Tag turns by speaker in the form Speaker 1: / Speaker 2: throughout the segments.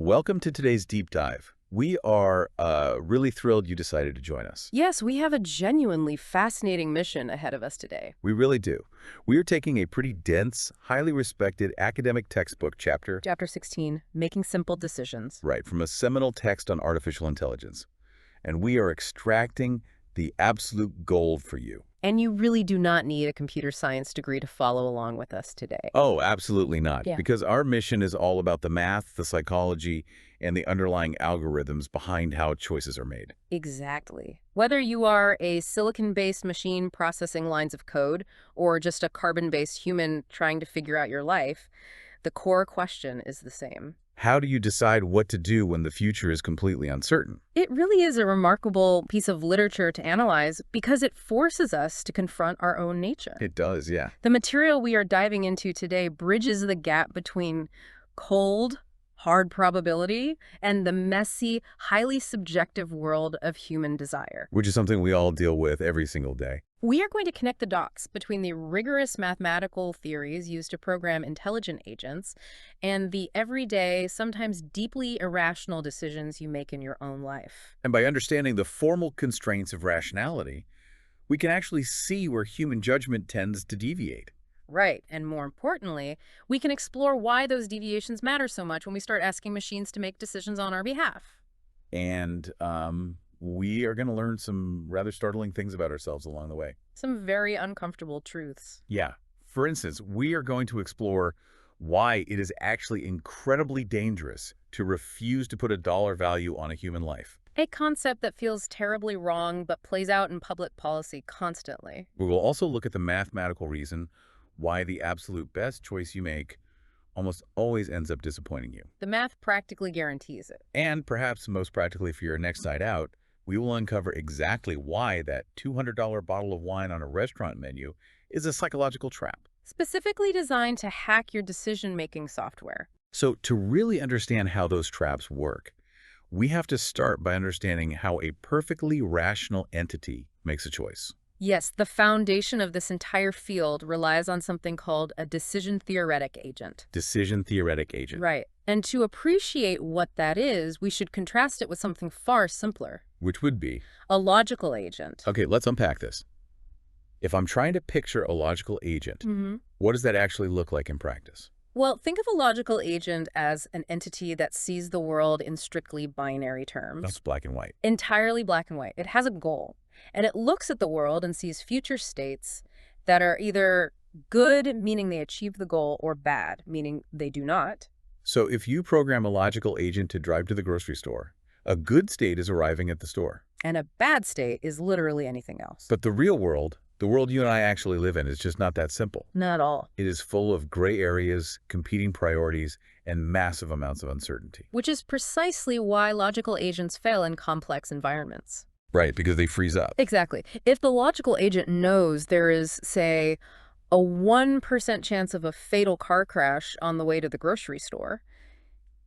Speaker 1: Welcome to today's deep dive. We are really thrilled you decided to join us.
Speaker 2: Yes, we have a genuinely fascinating mission ahead of us today.
Speaker 1: We really do. We are taking a pretty dense, highly respected academic textbook chapter,
Speaker 2: Chapter 16, Making Simple Decisions.
Speaker 1: right, from a seminal text on artificial intelligence. And we are extracting the absolute gold for you.
Speaker 2: And you really do not need a computer science degree to follow along with us today.
Speaker 1: Oh, absolutely not.
Speaker 2: Yeah.
Speaker 1: Because our mission is all about the math, the psychology, and the underlying algorithms behind how choices are made.
Speaker 2: Exactly. Whether you are a silicon-based machine processing lines of code or just a carbon-based human trying to figure out your life, the core question is the same.
Speaker 1: How do you decide what to do when the future is completely uncertain?
Speaker 2: It really is a remarkable piece of literature to analyze because it forces us to confront our own nature.
Speaker 1: It does, yeah.
Speaker 2: The material we are diving into today bridges the gap between cold, hard probability and the messy, highly subjective world of human desire.
Speaker 1: Which is something we all deal with every single day.
Speaker 2: We are going to connect the dots between the rigorous mathematical theories used to program intelligent agents and the everyday, sometimes deeply irrational decisions you make in your own life.
Speaker 1: And by understanding the formal constraints of rationality, we can actually see where human judgment tends to deviate.
Speaker 2: Right, and more importantly, we can explore why those deviations matter so much when we start asking machines to make decisions on our behalf.
Speaker 1: And we are going to learn some rather startling things about ourselves along the way.
Speaker 2: Some very uncomfortable truths.
Speaker 1: Yeah. For instance, we are going to explore why it is actually incredibly dangerous to refuse to put a dollar value on a human life.
Speaker 2: A concept that feels terribly wrong but plays out in public policy constantly.
Speaker 1: We will also look at the mathematical reason why the absolute best choice you make almost always ends up disappointing you.
Speaker 2: The math practically guarantees it.
Speaker 1: And perhaps most practically for your next night out, we will uncover exactly why that $200 bottle of wine on a restaurant menu is a psychological trap.
Speaker 2: Specifically designed to hack your decision-making software.
Speaker 1: So to really understand how those traps work, we have to start by understanding how a perfectly rational entity makes a choice.
Speaker 2: Yes, the foundation of this entire field relies on something called a decision-theoretic agent.
Speaker 1: Decision-theoretic agent.
Speaker 2: Right. And to appreciate what that is, we should contrast it with something far simpler.
Speaker 1: Which would be?
Speaker 2: A logical agent.
Speaker 1: Okay, let's unpack this. If I'm trying to picture a logical agent, what does that actually look like in practice?
Speaker 2: Well, think of a logical agent as an entity that sees the world in strictly binary terms.
Speaker 1: That's black and white.
Speaker 2: Entirely black and white. It has a goal. And it looks at the world and sees future states that are either good, meaning they achieve the goal, or bad, meaning they do not.
Speaker 1: So if you program a logical agent to drive to the grocery store, a good state is arriving at the store.
Speaker 2: And a bad state is literally anything else.
Speaker 1: But the real world, the world you and I actually live in, is just not that simple.
Speaker 2: Not at all.
Speaker 1: It is full of gray areas, competing priorities, and massive amounts of uncertainty.
Speaker 2: Which is precisely why logical agents fail in complex environments.
Speaker 1: Right, because they freeze up.
Speaker 2: Exactly. If the logical agent knows there is, say, a 1% chance of a fatal car crash on the way to the grocery store,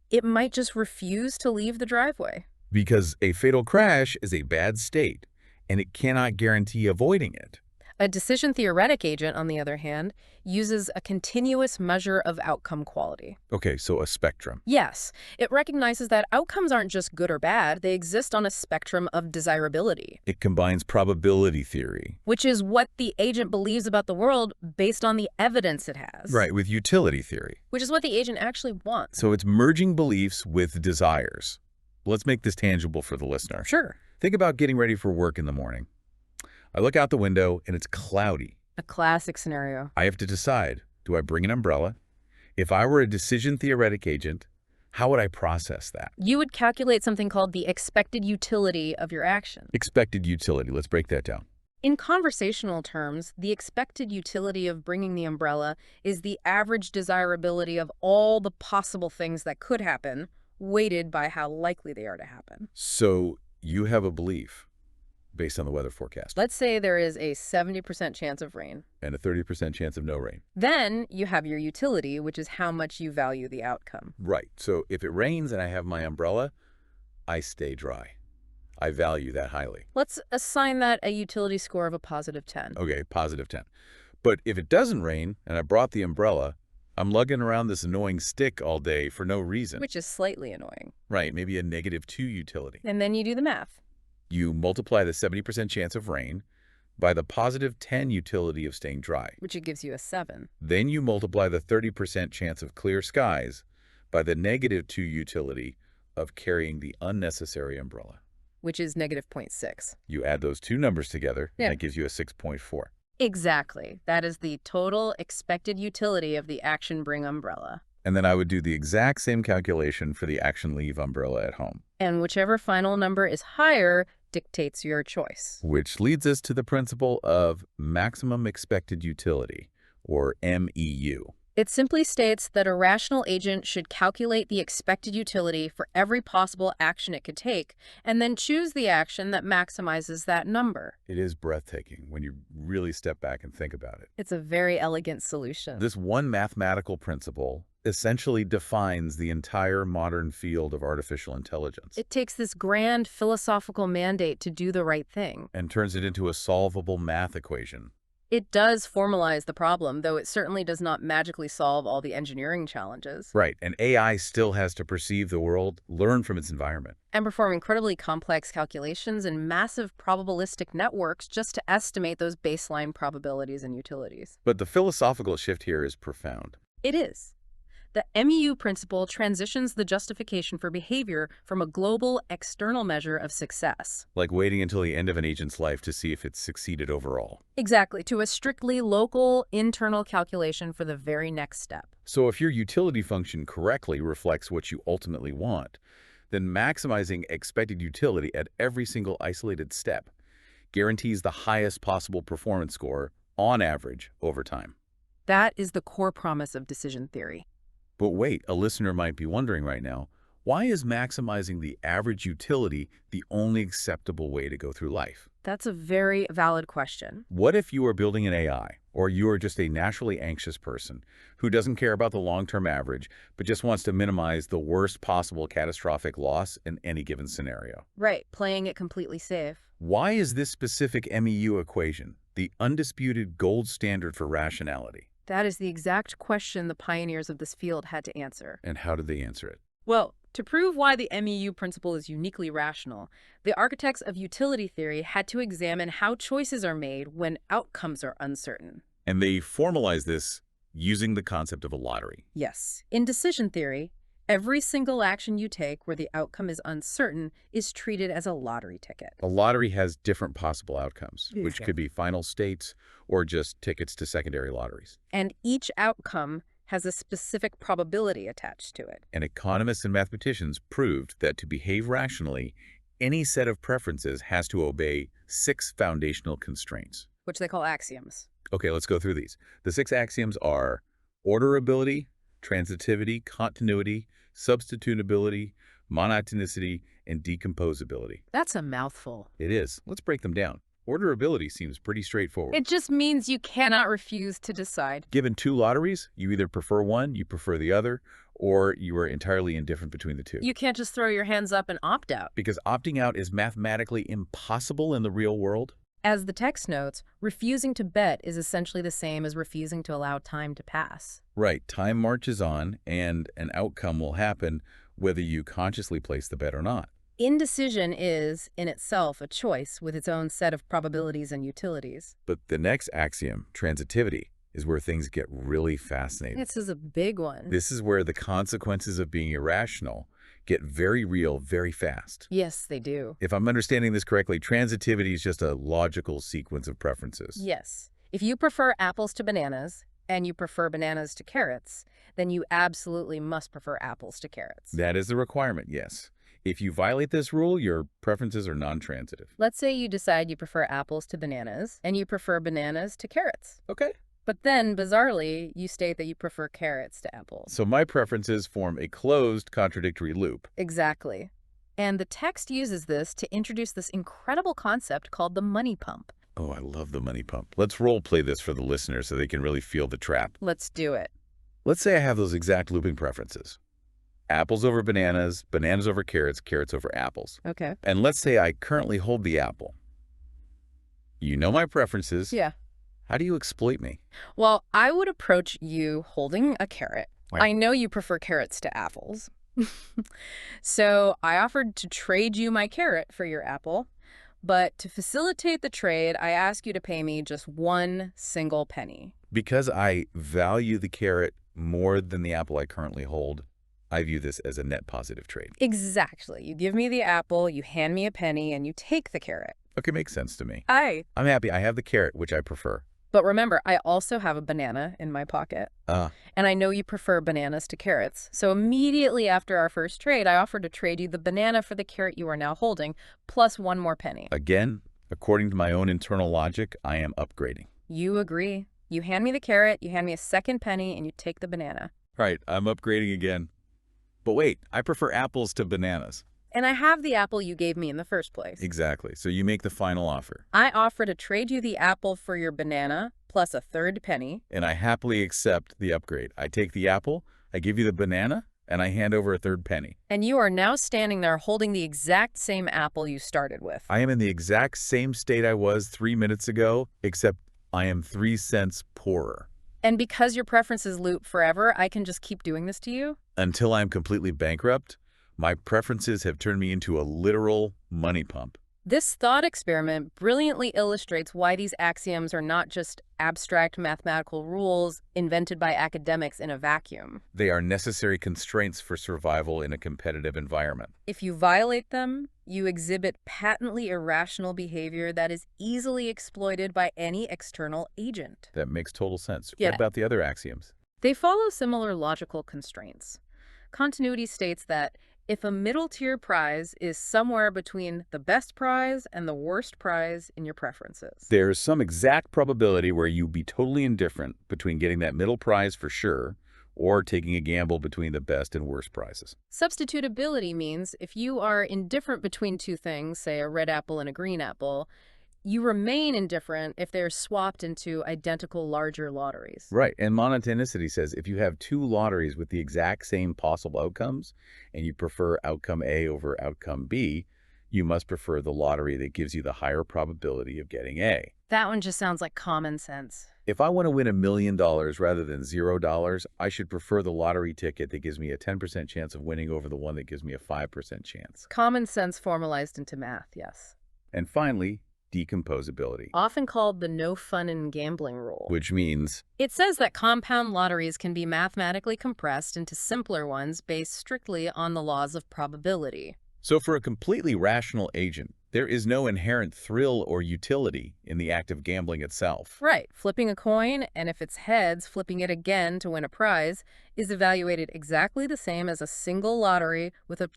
Speaker 2: it might just refuse to leave the driveway.
Speaker 1: Because a fatal crash is a bad state, and it cannot guarantee avoiding it.
Speaker 2: A decision-theoretic agent, on the other hand, uses a continuous measure of outcome quality.
Speaker 1: Okay, so a spectrum.
Speaker 2: Yes, it recognizes that outcomes aren't just good or bad, they exist on a spectrum of desirability.
Speaker 1: It combines probability theory.
Speaker 2: Which is what the agent believes about the world based on the evidence it has.
Speaker 1: Right, with utility theory.
Speaker 2: Which is what the agent actually wants.
Speaker 1: So it's merging beliefs with desires. Let's make this tangible for the listener.
Speaker 2: Sure.
Speaker 1: Think about getting ready for work in the morning. I look out the window and it's cloudy.
Speaker 2: A classic scenario.
Speaker 1: I have to decide, do I bring an umbrella? If I were a decision-theoretic agent, how would I process that?
Speaker 2: You would calculate something called the expected utility of your action.
Speaker 1: Expected utility. Let's break that down.
Speaker 2: In conversational terms, the expected utility of bringing the umbrella is the average desirability of all the possible things that could happen, weighted by how likely they are to happen.
Speaker 1: So you have a belief based on the weather forecast.
Speaker 2: Let's say there is a 70% chance of rain.
Speaker 1: And a 30% chance of no rain.
Speaker 2: Then you have your utility, which is how much you value the outcome.
Speaker 1: Right. So if it rains and I have my umbrella, I stay dry. I value that highly.
Speaker 2: Let's assign that a utility score of a positive 10.
Speaker 1: Okay, positive 10. But if it doesn't rain and I brought the umbrella, I'm lugging around this annoying stick all day for no reason.
Speaker 2: which is slightly annoying.
Speaker 1: Right, maybe a -2 utility.
Speaker 2: And then you do the math.
Speaker 1: You multiply the 70% chance of rain by the +10 utility of staying dry.
Speaker 2: Which it gives you a 7.
Speaker 1: Then you multiply the 30% chance of clear skies by the -2 utility of carrying the unnecessary umbrella.
Speaker 2: Which is -0.6.
Speaker 1: You add those two numbers together,
Speaker 2: Yeah.
Speaker 1: and that gives you a 6.4.
Speaker 2: Exactly. That is the total expected utility of the Action Bring umbrella.
Speaker 1: And then I would do the exact same calculation for the Action Leave umbrella at home.
Speaker 2: And whichever final number is higher dictates your choice.
Speaker 1: Which leads us to the principle of maximum expected utility, or MEU.
Speaker 2: It simply states that a rational agent should calculate the expected utility for every possible action it could take, and then choose the action that maximizes that number.
Speaker 1: It is breathtaking when you really step back and think about it.
Speaker 2: It's a very elegant solution.
Speaker 1: This one mathematical principle essentially defines the entire modern field of artificial intelligence
Speaker 2: It takes this grand philosophical mandate to do the right thing.
Speaker 1: and turns it into a solvable math equation.
Speaker 2: It does formalize the problem, though it certainly does not magically solve all the engineering challenges.
Speaker 1: Right, and AI still has to perceive the world, learn from its environment.
Speaker 2: And perform incredibly complex calculations and massive probabilistic networks just to estimate those baseline probabilities and utilities.
Speaker 1: But the philosophical shift here is profound.
Speaker 2: It is. The MEU principle transitions the justification for behavior from a global, external measure of success.
Speaker 1: Like waiting until the end of an agent's life to see if it's succeeded overall.
Speaker 2: Exactly, to a strictly local, internal calculation for the very next step.
Speaker 1: So if your utility function correctly reflects what you ultimately want, then maximizing expected utility at every single isolated step guarantees the highest possible performance score, on average, over time.
Speaker 2: That is the core promise of decision theory.
Speaker 1: But wait, a listener might be wondering right now, why is maximizing the average utility the only acceptable way to go through life?
Speaker 2: That's a very valid question.
Speaker 1: What if you are building an AI, or you are just a naturally anxious person who doesn't care about the long-term average, but just wants to minimize the worst possible catastrophic loss in any given scenario?
Speaker 2: Right, playing it completely safe.
Speaker 1: Why is this specific MEU equation the undisputed gold standard for rationality?
Speaker 2: That is the exact question the pioneers of this field had to answer.
Speaker 1: And how did they answer it?
Speaker 2: Well, to prove why the MEU principle is uniquely rational, the architects of utility theory had to examine how choices are made when outcomes are uncertain.
Speaker 1: And they formalized this using the concept of a lottery.
Speaker 2: Yes, in decision theory, every single action you take where the outcome is uncertain is treated as a lottery ticket.
Speaker 1: A lottery has different possible outcomes, which
Speaker 2: Okay.
Speaker 1: could be final states or just tickets to secondary lotteries.
Speaker 2: And each outcome has a specific probability attached to it.
Speaker 1: And economists and mathematicians proved that to behave rationally, any set of preferences has to obey 6 foundational constraints.
Speaker 2: Which they call axioms.
Speaker 1: Okay, let's go through these. The 6 axioms are orderability, transitivity, continuity, substitutability, monotonicity, and decomposability.
Speaker 2: That's a mouthful.
Speaker 1: It is. Let's break them down. Orderability seems pretty straightforward.
Speaker 2: It just means you cannot refuse to decide.
Speaker 1: Given 2 lotteries, you either prefer one, you prefer the other, or you are entirely indifferent between the two.
Speaker 2: You can't just throw your hands up and opt out.
Speaker 1: Because opting out is mathematically impossible in the real world.
Speaker 2: As the text notes, refusing to bet is essentially the same as refusing to allow time to pass.
Speaker 1: Right, time marches on, and an outcome will happen whether you consciously place the bet or not.
Speaker 2: Indecision is, in itself, a choice with its own set of probabilities and utilities.
Speaker 1: But the next axiom, transitivity, is where things get really fascinating.
Speaker 2: This is a big one.
Speaker 1: This is where the consequences of being irrational get very real very fast.
Speaker 2: Yes, they do.
Speaker 1: If I'm understanding this correctly, transitivity is just a logical sequence of preferences.
Speaker 2: Yes. If you prefer apples to bananas, and you prefer bananas to carrots, then you absolutely must prefer apples to carrots.
Speaker 1: That is the requirement, yes. If you violate this rule, your preferences are non-transitive.
Speaker 2: Let's say you decide you prefer apples to bananas, and you prefer bananas to carrots.
Speaker 1: Okay.
Speaker 2: But then, bizarrely, you state that you prefer carrots to apples.
Speaker 1: So my preferences form a closed contradictory loop.
Speaker 2: Exactly. And the text uses this to introduce this incredible concept called the money pump.
Speaker 1: Oh, I love the money pump. Let's role play this for the listeners so they can really feel the trap.
Speaker 2: Let's do it.
Speaker 1: Let's say I have those exact looping preferences. Apples over bananas, bananas over carrots, carrots over apples.
Speaker 2: Okay.
Speaker 1: And let's say I currently hold the apple. You know my preferences.
Speaker 2: Yeah.
Speaker 1: How do you exploit me?
Speaker 2: Well, I would approach you holding a carrot.
Speaker 1: Right.
Speaker 2: I know you prefer carrots to apples. So I offered to trade you my carrot for your apple, but to facilitate the trade, I ask you to pay me just one single penny.
Speaker 1: Because I value the carrot more than the apple I currently hold, I view this as a net positive trade.
Speaker 2: Exactly. You give me the apple, you hand me a penny, and you take the carrot.
Speaker 1: Okay, makes sense to me.
Speaker 2: Aye.
Speaker 1: I'm happy I have the carrot, which I prefer.
Speaker 2: But remember, I also have a banana in my pocket.
Speaker 1: Ah,
Speaker 2: And I know you prefer bananas to carrots. So immediately after our first trade, I offered to trade you the banana for the carrot you are now holding, plus one more penny.
Speaker 1: again, according to my own internal logic, I am upgrading.
Speaker 2: You agree. You hand me the carrot, you hand me a second penny, and you take the banana.
Speaker 1: Right, I'm upgrading again. But wait, I prefer apples to bananas.
Speaker 2: And I have the apple you gave me in the first place.
Speaker 1: Exactly, so you make the final offer.
Speaker 2: I offer to trade you the apple for your banana, plus a third penny.
Speaker 1: And I happily accept the upgrade. I take the apple, I give you the banana, and I hand over a third penny.
Speaker 2: And you are now standing there holding the exact same apple you started with.
Speaker 1: I am in the exact same state I was 3 minutes ago, except I am 3 cents poorer.
Speaker 2: And because your preferences loop forever, I can just keep doing this to you?
Speaker 1: Until I'm completely bankrupt, my preferences have turned me into a literal money pump.
Speaker 2: This thought experiment brilliantly illustrates why these axioms are not just abstract mathematical rules invented by academics in a vacuum.
Speaker 1: They are necessary constraints for survival in a competitive environment.
Speaker 2: If you violate them, you exhibit patently irrational behavior that is easily exploited by any external agent.
Speaker 1: That makes total sense.
Speaker 2: Yeah.
Speaker 1: What about the other axioms?
Speaker 2: They follow similar logical constraints. Continuity states that if a middle-tier prize is somewhere between the best prize and the worst prize in your preferences.
Speaker 1: There's some exact probability where you'd be totally indifferent between getting that middle prize for sure or taking a gamble between the best and worst prizes.
Speaker 2: Substitutability means if you are indifferent between two things, say a red apple and a green apple, you remain indifferent if they're swapped into identical larger lotteries.
Speaker 1: Right, and monotonicity says if you have two lotteries with the exact same possible outcomes and you prefer outcome A over outcome B, you must prefer the lottery that gives you the higher probability of getting A.
Speaker 2: That one just sounds like common sense.
Speaker 1: If I want to win $1 million rather than $0, I should prefer the lottery ticket that gives me a 10% chance of winning over the one that gives me a 5% chance.
Speaker 2: Common sense formalized into math, yes.
Speaker 1: And finally, decomposability,
Speaker 2: Often called the no fun in gambling rule.
Speaker 1: which means
Speaker 2: It says that compound lotteries can be mathematically compressed into simpler ones based strictly on the laws of probability.
Speaker 1: so for a completely rational agent, there is no inherent thrill or utility in the act of gambling itself.
Speaker 2: Right, flipping a coin, and if it's heads, flipping it again to win a prize, is evaluated exactly the same as a single lottery with a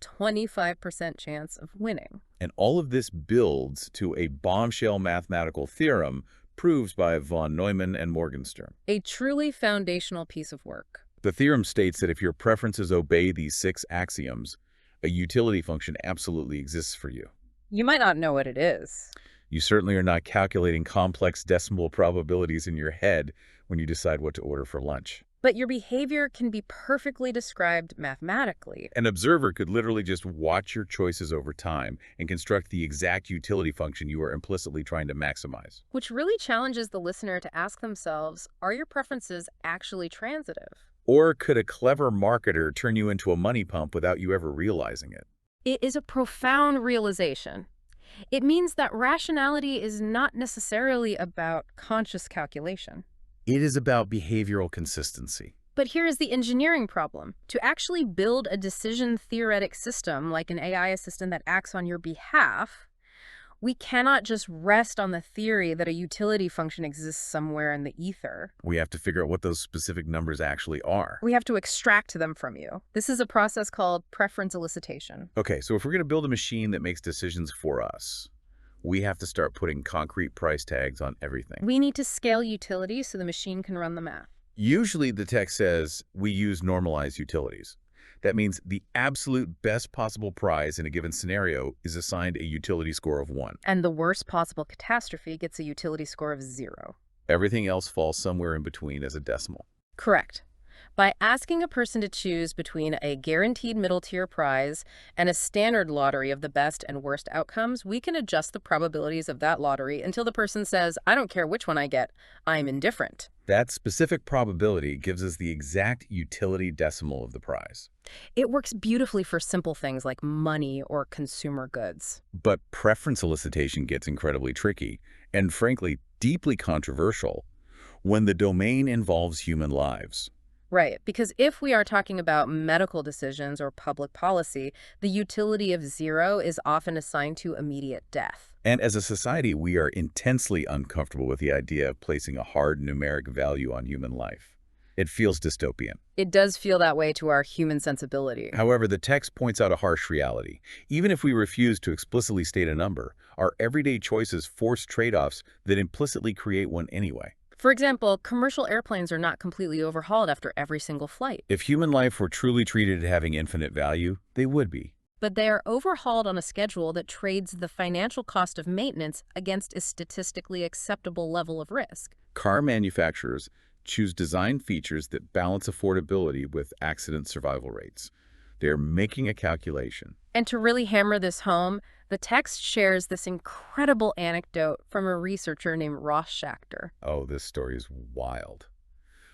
Speaker 2: 25% chance of winning.
Speaker 1: And all of this builds to a bombshell mathematical theorem proved by von Neumann and Morgenstern.
Speaker 2: A truly foundational piece of work.
Speaker 1: The theorem states that if your preferences obey these 6 axioms, a utility function absolutely exists for you.
Speaker 2: You might not know what it is.
Speaker 1: You certainly are not calculating complex decimal probabilities in your head when you decide what to order for lunch.
Speaker 2: But your behavior can be perfectly described mathematically.
Speaker 1: An observer could literally just watch your choices over time and construct the exact utility function you are implicitly trying to maximize.
Speaker 2: Which really challenges the listener to ask themselves, are your preferences actually transitive?
Speaker 1: Or could a clever marketer turn you into a money pump without you ever realizing it?
Speaker 2: It is a profound realization. It means that rationality is not necessarily about conscious calculation.
Speaker 1: It is about behavioral consistency.
Speaker 2: But here is the engineering problem. To actually build a decision-theoretic system like an AI assistant that acts on your behalf, we cannot just rest on the theory that a utility function exists somewhere in the ether.
Speaker 1: We have to figure out what those specific numbers actually are.
Speaker 2: We have to extract them from you. This is a process called preference elicitation.
Speaker 1: Okay, so if we're going to build a machine that makes decisions for us, we have to start putting concrete price tags on everything.
Speaker 2: We need to scale utility so the machine can run the math.
Speaker 1: Usually the text says we use normalized utilities. That means the absolute best possible prize in a given scenario is assigned a utility score of 1.
Speaker 2: And the worst possible catastrophe gets a utility score of 0.
Speaker 1: Everything else falls somewhere in between as a decimal.
Speaker 2: Correct. By asking a person to choose between a guaranteed middle-tier prize and a standard lottery of the best and worst outcomes, we can adjust the probabilities of that lottery until the person says, I don't care which one I get, I'm indifferent.
Speaker 1: That specific probability gives us the exact utility decimal of the prize.
Speaker 2: It works beautifully for simple things like money or consumer goods.
Speaker 1: But preference elicitation gets incredibly tricky and, frankly, deeply controversial when the domain involves human lives.
Speaker 2: Right, because if we are talking about medical decisions or public policy, the utility of zero is often assigned to immediate death.
Speaker 1: And as a society, we are intensely uncomfortable with the idea of placing a hard numeric value on human life. It feels dystopian.
Speaker 2: It does feel that way to our human sensibility.
Speaker 1: However, the text points out a harsh reality. Even if we refuse to explicitly state a number, our everyday choices force trade-offs that implicitly create one anyway.
Speaker 2: For example, commercial airplanes are not completely overhauled after every single flight.
Speaker 1: If human life were truly treated as having infinite value, they would be.
Speaker 2: But they are overhauled on a schedule that trades the financial cost of maintenance against a statistically acceptable level of risk.
Speaker 1: Car manufacturers choose design features that balance affordability with accident survival rates. They're making a calculation.
Speaker 2: And to really hammer this home, the text shares this incredible anecdote from a researcher named Ross Schachter.
Speaker 1: Oh, this story is wild.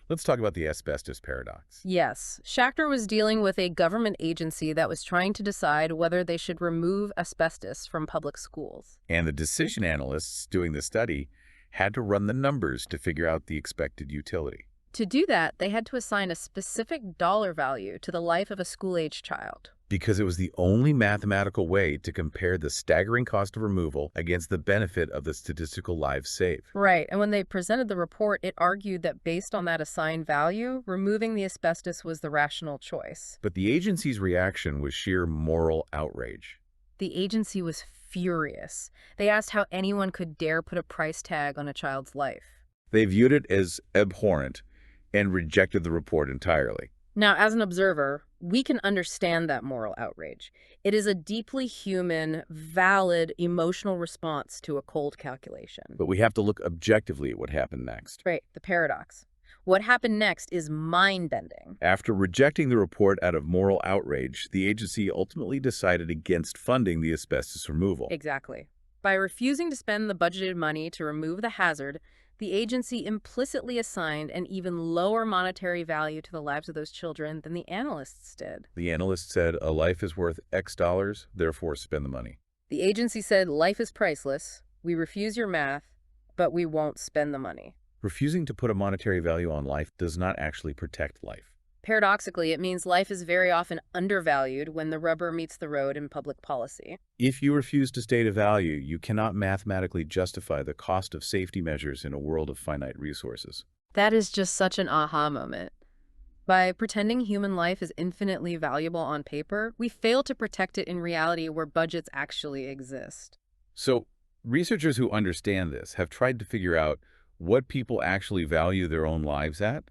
Speaker 1: Let's talk about the asbestos paradox.
Speaker 2: Yes, Schachter was dealing with a government agency that was trying to decide whether they should remove asbestos from public schools.
Speaker 1: And the decision analysts doing the study had to run the numbers to figure out the expected utility.
Speaker 2: To do that, they had to assign a specific dollar value to the life of a school-age child.
Speaker 1: Because it was the only mathematical way to compare the staggering cost of removal against the benefit of the statistical lives saved.
Speaker 2: Right, and when they presented the report, it argued that based on that assigned value, removing the asbestos was the rational choice.
Speaker 1: But the agency's reaction was sheer moral outrage.
Speaker 2: The agency was furious. They asked how anyone could dare put a price tag on a child's life.
Speaker 1: They viewed it as abhorrent and rejected the report entirely.
Speaker 2: Now, as an observer, we can understand that moral outrage. It is a deeply human, valid, emotional response to a cold calculation.
Speaker 1: But we have to look objectively at what happened next.
Speaker 2: Right, the paradox. What happened next is mind-bending.
Speaker 1: After rejecting the report out of moral outrage, the agency ultimately decided against funding the asbestos removal.
Speaker 2: Exactly. By refusing to spend the budgeted money to remove the hazard, the agency implicitly assigned an even lower monetary value to the lives of those children than the analysts did.
Speaker 1: The analyst said a life is worth X dollars, therefore spend the money.
Speaker 2: The agency said life is priceless, we refuse your math, but we won't spend the money.
Speaker 1: Refusing to put a monetary value on life does not actually protect life.
Speaker 2: Paradoxically, it means life is very often undervalued when the rubber meets the road in public policy.
Speaker 1: If you refuse to state a value, you cannot mathematically justify the cost of safety measures in a world of finite resources.
Speaker 2: That is just such an aha moment. By pretending human life is infinitely valuable on paper, we fail to protect it in reality where budgets actually exist.
Speaker 1: So, researchers who understand this have tried to figure out what people actually value their own lives at,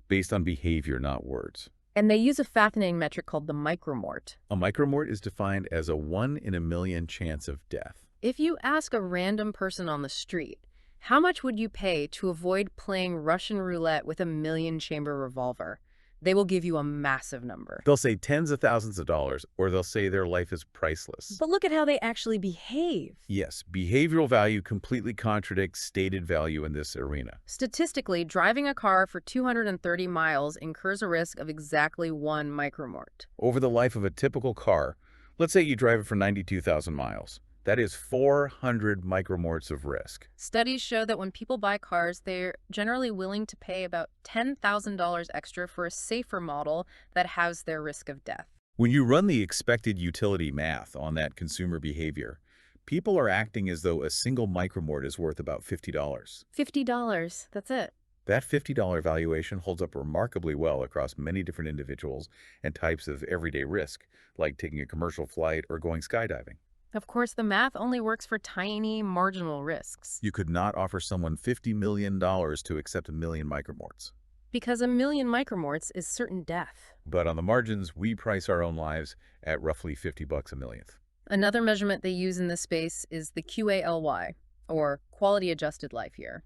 Speaker 1: based on behavior, not words.
Speaker 2: And they use a fascinating metric called the micromort.
Speaker 1: A micromort is defined as a 1 in a million chance of death.
Speaker 2: If you ask a random person on the street, how much would you pay to avoid playing Russian roulette with a million-chamber revolver? They will give you a massive number.
Speaker 1: They'll say tens of thousands of dollars, or they'll say their life is priceless.
Speaker 2: But look at how they actually behave.
Speaker 1: Yes, behavioral value completely contradicts stated value in this arena.
Speaker 2: Statistically, driving a car for 230 miles incurs a risk of exactly 1 micromort.
Speaker 1: Over the life of a typical car, let's say you drive it for 92,000 miles. That is 400 micromorts of risk.
Speaker 2: Studies show that when people buy cars, they're generally willing to pay about $10,000 extra for a safer model that has their risk of death.
Speaker 1: When you run the expected utility math on that consumer behavior, people are acting as though a single micromort is worth about $50.
Speaker 2: $50, that's it.
Speaker 1: That $50 valuation holds up remarkably well across many different individuals and types of everyday risk, like taking a commercial flight or going skydiving.
Speaker 2: Of course, the math only works for tiny, marginal risks.
Speaker 1: You could not offer someone $50 million to accept 1 million micromorts.
Speaker 2: Because 1 million micromorts is certain death.
Speaker 1: But on the margins, we price our own lives at roughly $50 a millionth.
Speaker 2: Another measurement they use in this space is the QALY, or Quality Adjusted Life Year.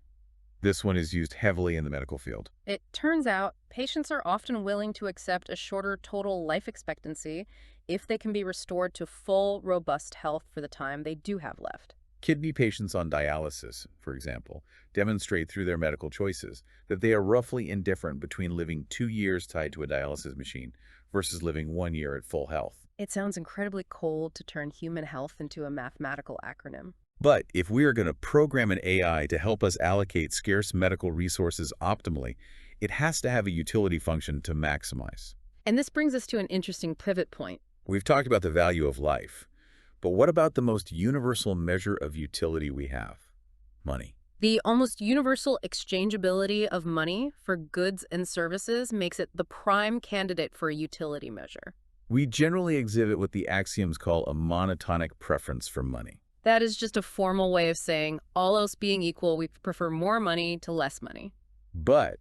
Speaker 1: This one is used heavily in the medical field.
Speaker 2: It turns out patients are often willing to accept a shorter total life expectancy if they can be restored to full, robust health for the time they do have left.
Speaker 1: Kidney patients on dialysis, for example, demonstrate through their medical choices that they are roughly indifferent between living 2 years tied to a dialysis machine versus living 1 year at full health.
Speaker 2: It sounds incredibly cold to turn human health into a mathematical acronym.
Speaker 1: But if we are going to program an AI to help us allocate scarce medical resources optimally, it has to have a utility function to maximize.
Speaker 2: And this brings us to an interesting pivot point.
Speaker 1: We've talked about the value of life, but what about the most universal measure of utility we have? Money.
Speaker 2: The almost universal exchangeability of money for goods and services makes it the prime candidate for a utility measure.
Speaker 1: We generally exhibit what the axioms call a monotonic preference for money.
Speaker 2: That is just a formal way of saying, all else being equal, we prefer more money to less money.
Speaker 1: But,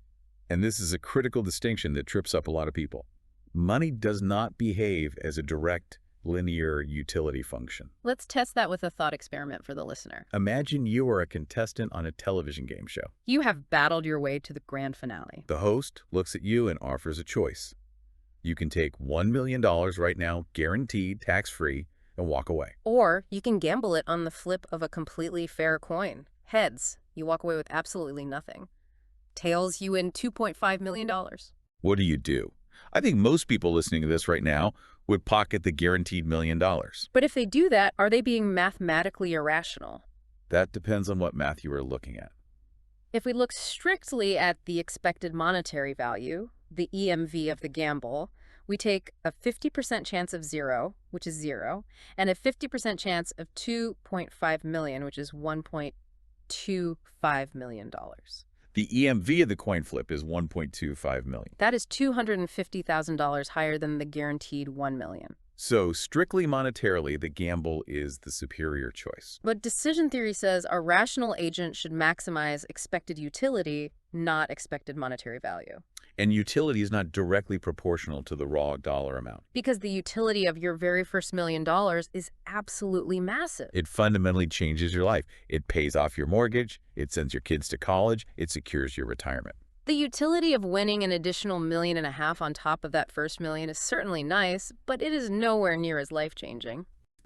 Speaker 1: and this is a critical distinction that trips up a lot of people, money does not behave as a direct, linear utility function.
Speaker 2: Let's test that with a thought experiment for the listener.
Speaker 1: Imagine you are a contestant on a television game show.
Speaker 2: You have battled your way to the grand finale.
Speaker 1: The host looks at you and offers a choice. You can take $1 million right now, guaranteed, tax-free, and walk away.
Speaker 2: Or you can gamble it on the flip of a completely fair coin. Heads, you walk away with absolutely nothing. Tails, you win $2.5 million.
Speaker 1: What do? I think most people listening to this right now would pocket the guaranteed $1 million.
Speaker 2: But if they do that, are they being mathematically irrational?
Speaker 1: That depends on what math you are looking at.
Speaker 2: If we look strictly at the expected monetary value, the EMV of the gamble, we take a 50% chance of 0, which is 0, and a 50% chance of 2.5 million, which is $1.25 million.
Speaker 1: The EMV of the coin flip is 1.25 million.
Speaker 2: That is $250,000 higher than the guaranteed 1 million.
Speaker 1: So strictly monetarily, the gamble is the superior choice.
Speaker 2: But decision theory says a rational agent should maximize expected utility, not expected monetary value.
Speaker 1: And utility is not directly proportional to the raw dollar amount.
Speaker 2: Because the utility of your very first $1 million is absolutely massive.
Speaker 1: It fundamentally changes your life. It pays off your mortgage, it sends your kids to college, it secures your retirement.
Speaker 2: The utility of winning an additional $1.5 million on top of that first $1 million is certainly nice, but it is nowhere near as life-changing.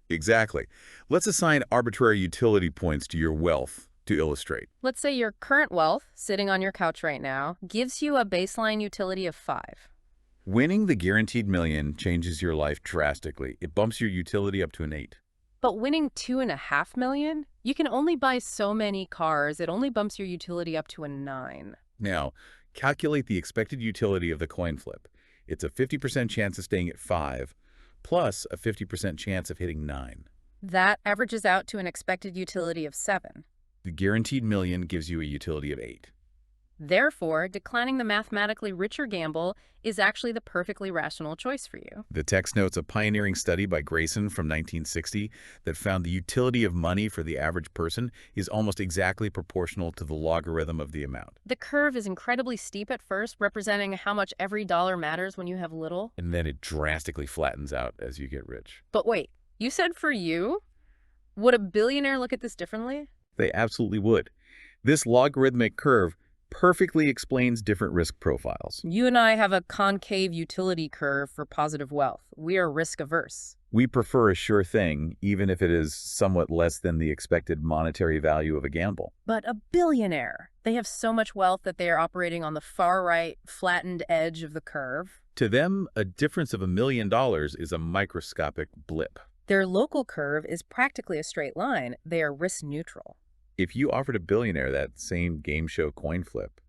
Speaker 1: Exactly. Let's assign arbitrary utility points to your wealth to illustrate.
Speaker 2: Let's say your current wealth, sitting on your couch right now, gives you a baseline utility of 5.
Speaker 1: Winning the guaranteed $1 million changes your life drastically. It bumps your utility up to an 8.
Speaker 2: But winning $2.5 million, you can only buy so many cars. It only bumps your utility up to a 9.
Speaker 1: Now, calculate the expected utility of the coin flip. It's a 50% chance of staying at 5, plus a 50% chance of hitting 9.
Speaker 2: That averages out to an expected utility of 7.
Speaker 1: The guaranteed $1 million gives you a utility of 8.
Speaker 2: Therefore, declining the mathematically richer gamble is actually the perfectly rational choice for you.
Speaker 1: The text notes a pioneering study by Grayson from 1960 that found the utility of money for the average person is almost exactly proportional to the logarithm of the amount.
Speaker 2: The curve is incredibly steep at first, representing how much every dollar matters when you have little.
Speaker 1: And then it drastically flattens out as you get rich.
Speaker 2: But wait, you said for you? Would a billionaire look at this differently?
Speaker 1: They absolutely would. This logarithmic curve perfectly explains different risk profiles.
Speaker 2: You and I have a concave utility curve for positive wealth. We are risk averse.
Speaker 1: We prefer a sure thing, even if it is somewhat less than the expected monetary value of a gamble.
Speaker 2: But a billionaire, they have so much wealth that they are operating on the far right, flattened edge of the curve.
Speaker 1: To them, a difference of $1 million is a microscopic blip.
Speaker 2: Their local curve is practically a straight line. They are risk neutral.
Speaker 1: If you offered a billionaire that same game show coin flip,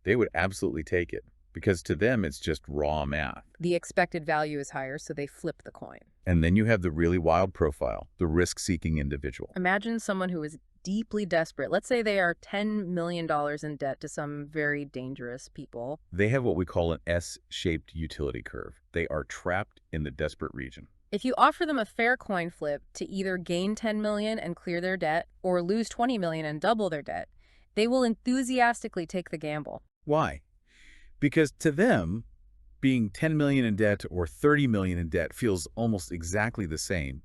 Speaker 1: they would absolutely take it, because to them it's just raw math.
Speaker 2: The expected value is higher, so they flip the coin.
Speaker 1: And then you have the really wild profile, the risk-seeking individual.
Speaker 2: Imagine someone who is deeply desperate. Let's say they are $10 million in debt to some very dangerous people.
Speaker 1: They have what we call an S-shaped utility curve. They are trapped in the desperate region.
Speaker 2: If you offer them a fair coin flip to either gain $10 million and clear their debt or lose $20 million and double their debt, they will enthusiastically take the gamble.
Speaker 1: Why? Because to them, being $10 million in debt or $30 million in debt feels almost exactly the same.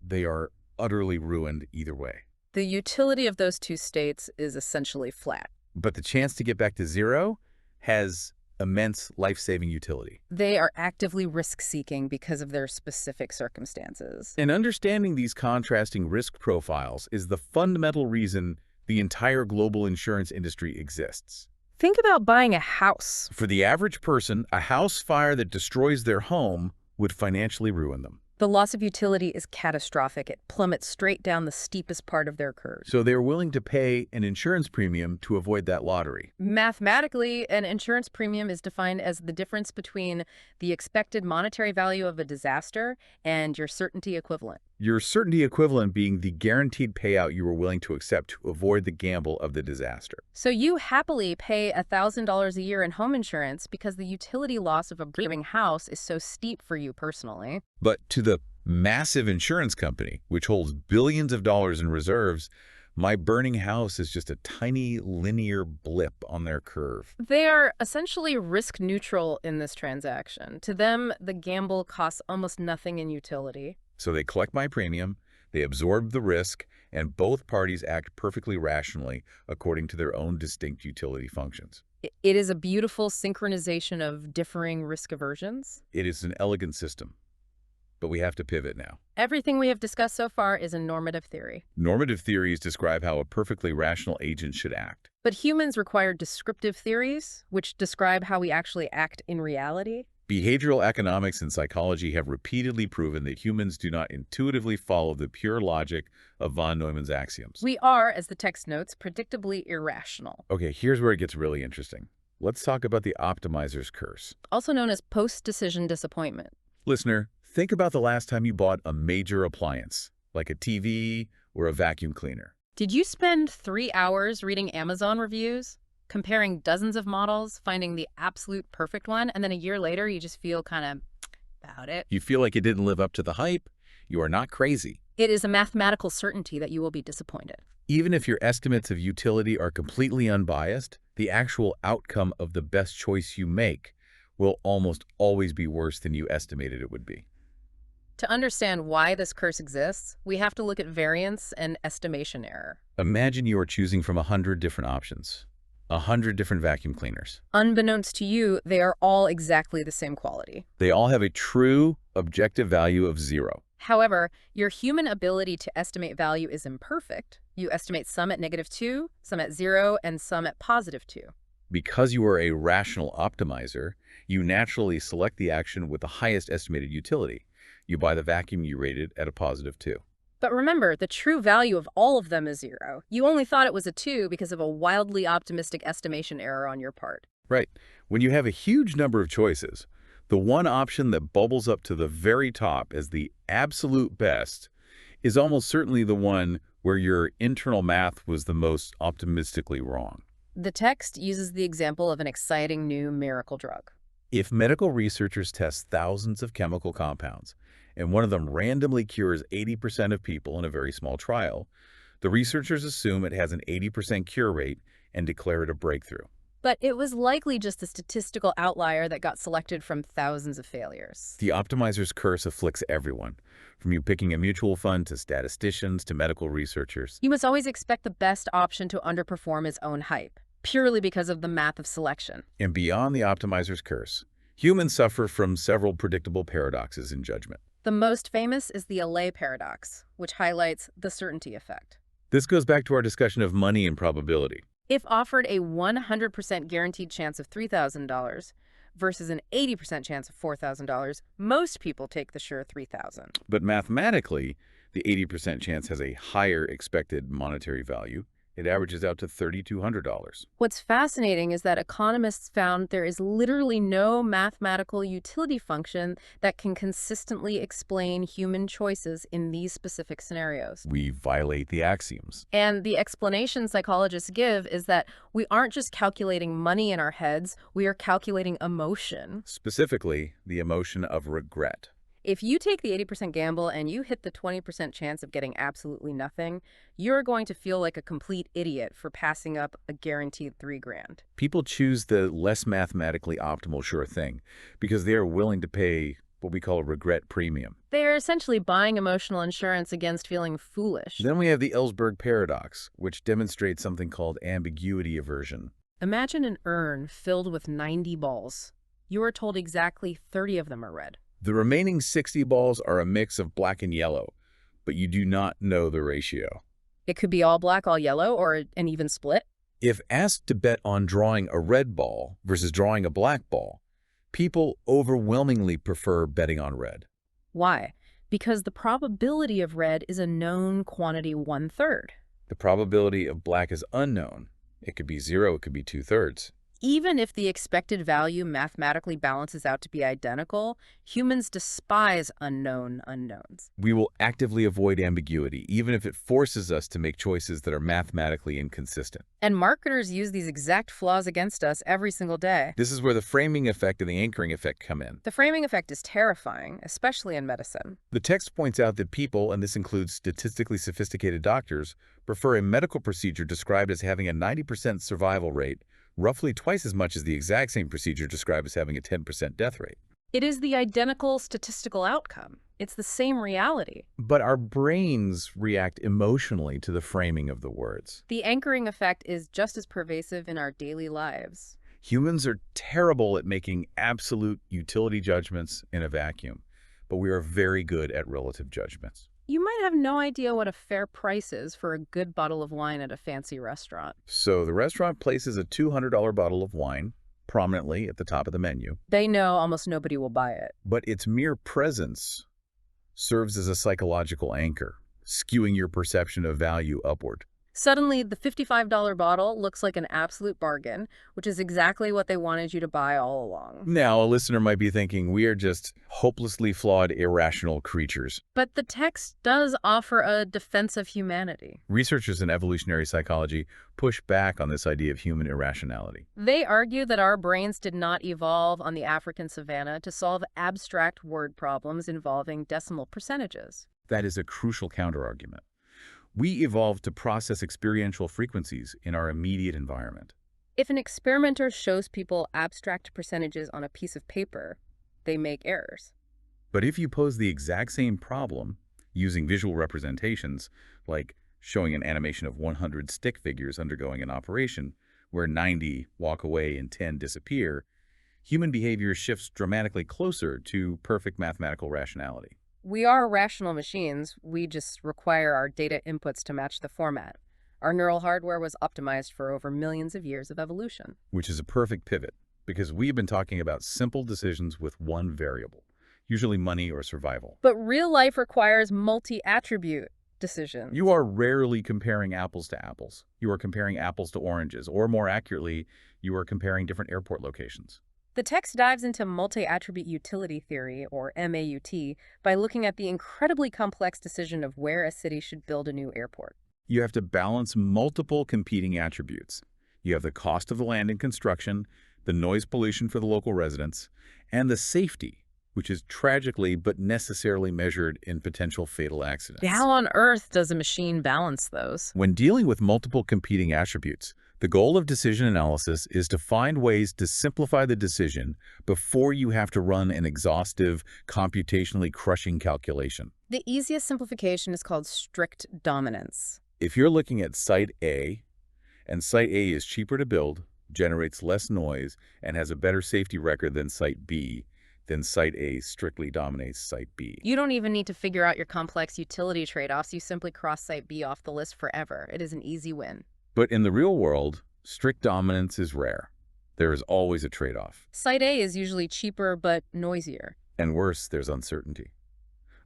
Speaker 1: They are utterly ruined either way.
Speaker 2: The utility of those two states is essentially flat.
Speaker 1: But the chance to get back to zero has immense life-saving utility.
Speaker 2: They are actively risk-seeking because of their specific circumstances.
Speaker 1: And understanding these contrasting risk profiles is the fundamental reason the entire global insurance industry exists.
Speaker 2: Think about buying a house.
Speaker 1: For the average person, a house fire that destroys their home would financially ruin them.
Speaker 2: The loss of utility is catastrophic. It plummets straight down the steepest part of their curve.
Speaker 1: So they're willing to pay an insurance premium to avoid that lottery.
Speaker 2: Mathematically, an insurance premium is defined as the difference between the expected monetary value of a disaster and your certainty equivalent.
Speaker 1: Your certainty equivalent being the guaranteed payout you were willing to accept to avoid the gamble of the disaster.
Speaker 2: So you happily pay $1,000 a year in home insurance because the utility loss of a burning house is so steep for you personally.
Speaker 1: But to the massive insurance company, which holds billions of dollars in reserves, my burning house is just a tiny linear blip on their curve.
Speaker 2: They are essentially risk neutral in this transaction. To them, the gamble costs almost nothing in utility.
Speaker 1: So they collect my premium, they absorb the risk, and both parties act perfectly rationally according to their own distinct utility functions.
Speaker 2: It is a beautiful synchronization of differing risk aversions.
Speaker 1: It is an elegant system, but we have to pivot now.
Speaker 2: Everything we have discussed so far is a normative theory.
Speaker 1: Normative theories describe how a perfectly rational agent should act.
Speaker 2: But humans require descriptive theories, which describe how we actually act in reality.
Speaker 1: Behavioral economics and psychology have repeatedly proven that humans do not intuitively follow the pure logic of von Neumann's axioms.
Speaker 2: We are, as the text notes, predictably irrational.
Speaker 1: Okay, here's where it gets really interesting. Let's talk about the optimizer's curse.
Speaker 2: Also known as post-decision disappointment.
Speaker 1: Listener, think about the last time you bought a major appliance, like a TV or a vacuum cleaner.
Speaker 2: Did you spend 3 hours reading Amazon reviews, comparing dozens of models, finding the absolute perfect one, and then a year later you just feel kind of about it?
Speaker 1: You feel like it didn't live up to the hype? You are not crazy.
Speaker 2: It is a mathematical certainty that you will be disappointed.
Speaker 1: Even if your estimates of utility are completely unbiased, the actual outcome of the best choice you make will almost always be worse than you estimated it would be.
Speaker 2: To understand why this curse exists, we have to look at variance and estimation error.
Speaker 1: Imagine you are choosing from 100 different options. 100 different vacuum cleaners.
Speaker 2: Unbeknownst to you, they are all exactly the same quality.
Speaker 1: They all have a true objective value of 0.
Speaker 2: However, your human ability to estimate value is imperfect. You estimate some at -2, some at 0, and some at +2.
Speaker 1: Because you are a rational optimizer, you naturally select the action with the highest estimated utility. You buy the vacuum you rated at a +2.
Speaker 2: But remember, the true value of all of them is 0. You only thought it was a 2 because of a wildly optimistic estimation error on your part.
Speaker 1: Right. When you have a huge number of choices, the one option that bubbles up to the very top as the absolute best is almost certainly the one where your internal math was the most optimistically wrong.
Speaker 2: The text uses the example of an exciting new miracle drug.
Speaker 1: If medical researchers test thousands of chemical compounds, and one of them randomly cures 80% of people in a very small trial, the researchers assume it has an 80% cure rate and declare it a breakthrough.
Speaker 2: But it was likely just a statistical outlier that got selected from thousands of failures.
Speaker 1: The optimizer's curse afflicts everyone, from you picking a mutual fund to statisticians to medical researchers.
Speaker 2: You must always expect the best option to underperform its own hype, purely because of the math of selection.
Speaker 1: And beyond the optimizer's curse, humans suffer from several predictable paradoxes in judgment.
Speaker 2: The most famous is the Allais paradox, which highlights the certainty effect.
Speaker 1: This goes back to our discussion of money and probability.
Speaker 2: If offered a 100% guaranteed chance of $3,000 versus an 80% chance of $4,000, most people take the sure $3,000.
Speaker 1: But mathematically, the 80% chance has a higher expected monetary value. It averages out to $3,200.
Speaker 2: What's fascinating is that economists found there is literally no mathematical utility function that can consistently explain human choices in these specific scenarios.
Speaker 1: We violate the axioms.
Speaker 2: And the explanation psychologists give is that we aren't just calculating money in our heads, we are calculating emotion.
Speaker 1: Specifically, the emotion of regret.
Speaker 2: If you take the 80% gamble and you hit the 20% chance of getting absolutely nothing, you're going to feel like a complete idiot for passing up a guaranteed $3,000.
Speaker 1: People choose the less mathematically optimal sure thing because they are willing to pay what we call a regret premium.
Speaker 2: They are essentially buying emotional insurance against feeling foolish.
Speaker 1: Then we have the Ellsberg paradox, which demonstrates something called ambiguity aversion.
Speaker 2: Imagine an urn filled with 90 balls. You are told exactly 30 of them are red.
Speaker 1: The remaining 60 balls are a mix of black and yellow, but you do not know the ratio.
Speaker 2: It could be all black, all yellow, or an even split.
Speaker 1: If asked to bet on drawing a red ball versus drawing a black ball, people overwhelmingly prefer betting on red.
Speaker 2: Why? Because the probability of red is a known quantity 1/3.
Speaker 1: The probability of black is unknown. It could be 0, it could be 2/3.
Speaker 2: Even if the expected value mathematically balances out to be identical, humans despise unknown unknowns.
Speaker 1: We will actively avoid ambiguity, even if it forces us to make choices that are mathematically inconsistent.
Speaker 2: And marketers use these exact flaws against us every single day.
Speaker 1: This is where the framing effect and the anchoring effect come in.
Speaker 2: The framing effect is terrifying, especially in medicine.
Speaker 1: The text points out that people, and this includes statistically sophisticated doctors, prefer a medical procedure described as having a 90% survival rate, roughly twice as much as the exact same procedure described as having a 10% death rate.
Speaker 2: It is the identical statistical outcome. It's the same reality.
Speaker 1: But our brains react emotionally to the framing of the words.
Speaker 2: The anchoring effect is just as pervasive in our daily lives.
Speaker 1: Humans are terrible at making absolute utility judgments in a vacuum, but we are very good at relative judgments.
Speaker 2: You might have no idea what a fair price is for a good bottle of wine at a fancy restaurant.
Speaker 1: So the restaurant places a $200 bottle of wine prominently at the top of the menu.
Speaker 2: They know almost nobody will buy it.
Speaker 1: But its mere presence serves as a psychological anchor, skewing your perception of value upward.
Speaker 2: Suddenly, the $55 bottle looks like an absolute bargain, which is exactly what they wanted you to buy all along.
Speaker 1: Now, a listener might be thinking, we are just hopelessly flawed, irrational creatures.
Speaker 2: But the text does offer a defense of humanity.
Speaker 1: Researchers in evolutionary psychology push back on this idea of human irrationality.
Speaker 2: They argue that our brains did not evolve on the African savanna to solve abstract word problems involving decimal percentages.
Speaker 1: That is a crucial counterargument. We evolved to process experiential frequencies in our immediate environment.
Speaker 2: If an experimenter shows people abstract percentages on a piece of paper, they make errors.
Speaker 1: But if you pose the exact same problem using visual representations, like showing an animation of 100 stick figures undergoing an operation, where 90 walk away and 10 disappear, human behavior shifts dramatically closer to perfect mathematical rationality.
Speaker 2: We are rational machines. We just require our data inputs to match the format. Our neural hardware was optimized for over millions of years of evolution.
Speaker 1: Which is a perfect pivot, because we've been talking about simple decisions with one variable, usually money or survival.
Speaker 2: But real life requires multi-attribute decisions.
Speaker 1: You are rarely comparing apples to apples. You are comparing apples to oranges, or more accurately, you are comparing different airport locations.
Speaker 2: The text dives into multi-attribute utility theory, or MAUT, by looking at the incredibly complex decision of where a city should build a new airport.
Speaker 1: You have to balance multiple competing attributes. You have the cost of the land and construction, the noise pollution for the local residents, and the safety, which is tragically but necessarily measured in potential fatal accidents.
Speaker 2: How on earth does a machine balance those?
Speaker 1: When dealing with multiple competing attributes, the goal of decision analysis is to find ways to simplify the decision before you have to run an exhaustive, computationally crushing calculation.
Speaker 2: The easiest simplification is called strict dominance.
Speaker 1: If you're looking at Site A, and Site A is cheaper to build, generates less noise, and has a better safety record than Site B, then Site A strictly dominates Site B.
Speaker 2: You don't even need to figure out your complex utility trade-offs. You simply cross Site B off the list forever. It is an easy win.
Speaker 1: But in the real world, strict dominance is rare. There is always a trade-off.
Speaker 2: Site A is usually cheaper but noisier.
Speaker 1: And worse, there's uncertainty.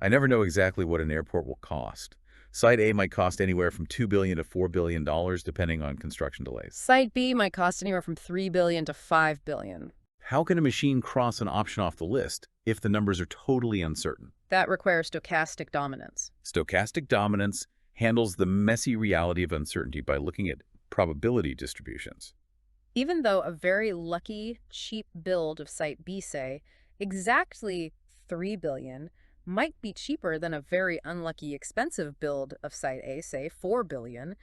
Speaker 1: I never know exactly what an airport will cost. Site A might cost anywhere from $2 billion to $4 billion, depending on construction delays.
Speaker 2: Site B might cost anywhere from $3 billion to $5 billion.
Speaker 1: How can a machine cross an option off the list if the numbers are totally uncertain?
Speaker 2: That requires stochastic dominance.
Speaker 1: Stochastic dominance handles the messy reality of uncertainty by looking at probability distributions.
Speaker 2: Even though a very lucky, cheap build of Site B, say, exactly $3 billion, might be cheaper than a very unlucky, expensive build of Site A, say $4 billion,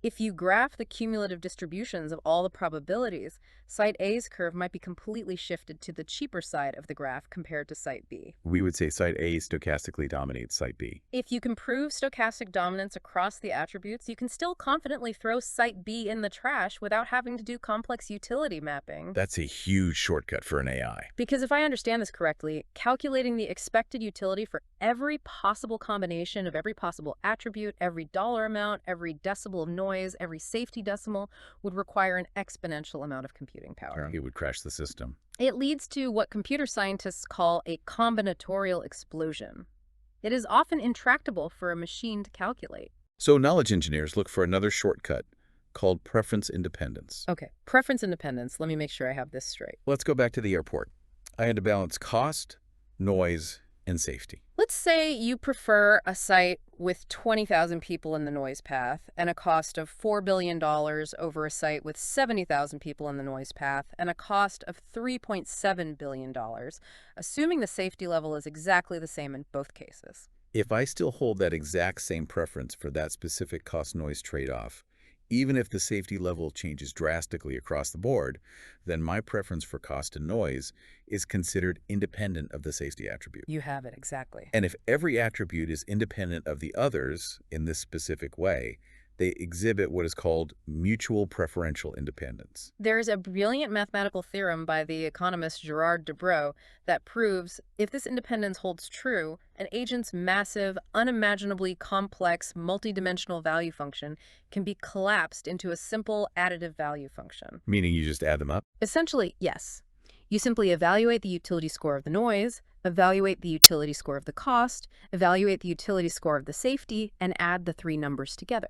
Speaker 2: If you graph the cumulative distributions of all the probabilities, site A's curve might be completely shifted to the cheaper side of the graph compared to site B.
Speaker 1: We would say site A stochastically dominates site B.
Speaker 2: If you can prove stochastic dominance across the attributes, you can still confidently throw site B in the trash without having to do complex utility mapping.
Speaker 1: That's a huge shortcut for an AI.
Speaker 2: Because if I understand this correctly, calculating the expected utility for every possible combination of every possible attribute, every dollar amount, every decibel of noise, every safety decimal would require an exponential amount of computing power.
Speaker 1: It would crash the system.
Speaker 2: It leads to what computer scientists call a combinatorial explosion. It is often intractable for a machine to calculate.
Speaker 1: So knowledge engineers look for another shortcut called preference independence.
Speaker 2: Okay, preference independence. Let me make sure I have this straight.
Speaker 1: Let's go back to the airport. I had to balance cost, noise, and safety.
Speaker 2: Let's say you prefer a site with 20,000 people in the noise path and a cost of $4 billion over a site with 70,000 people in the noise path and a cost of $3.7 billion, assuming the safety level is exactly the same in both cases.
Speaker 1: If I still hold that exact same preference for that specific cost-noise trade-off, even if the safety level changes drastically across the board, then my preference for cost and noise is considered independent of the safety attribute.
Speaker 2: You have it, exactly.
Speaker 1: And if every attribute is independent of the others in this specific way, they exhibit what is called mutual preferential independence.
Speaker 2: There is a brilliant mathematical theorem by the economist Gerard Debreu that proves if this independence holds true, an agent's massive, unimaginably complex, multidimensional value function can be collapsed into a simple additive value function.
Speaker 1: Meaning you just add them up?
Speaker 2: Essentially, yes. You simply evaluate the utility score of the noise, evaluate the utility score of the cost, evaluate the utility score of the safety, and add the three numbers together.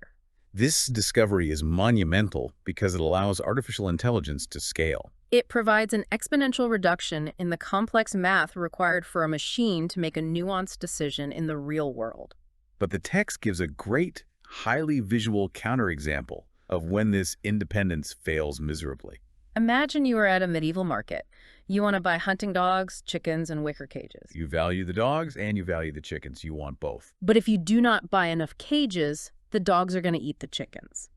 Speaker 1: This discovery is monumental because it allows artificial intelligence to scale.
Speaker 2: It provides an exponential reduction in the complex math required for a machine to make a nuanced decision in the real world.
Speaker 1: But the text gives a great, highly visual counterexample of when this independence fails miserably.
Speaker 2: Imagine you are at a medieval market. You want to buy hunting dogs, chickens, and wicker cages.
Speaker 1: You value the dogs and you value the chickens. You want both.
Speaker 2: But if you do not buy enough cages, the dogs are going to eat the chickens.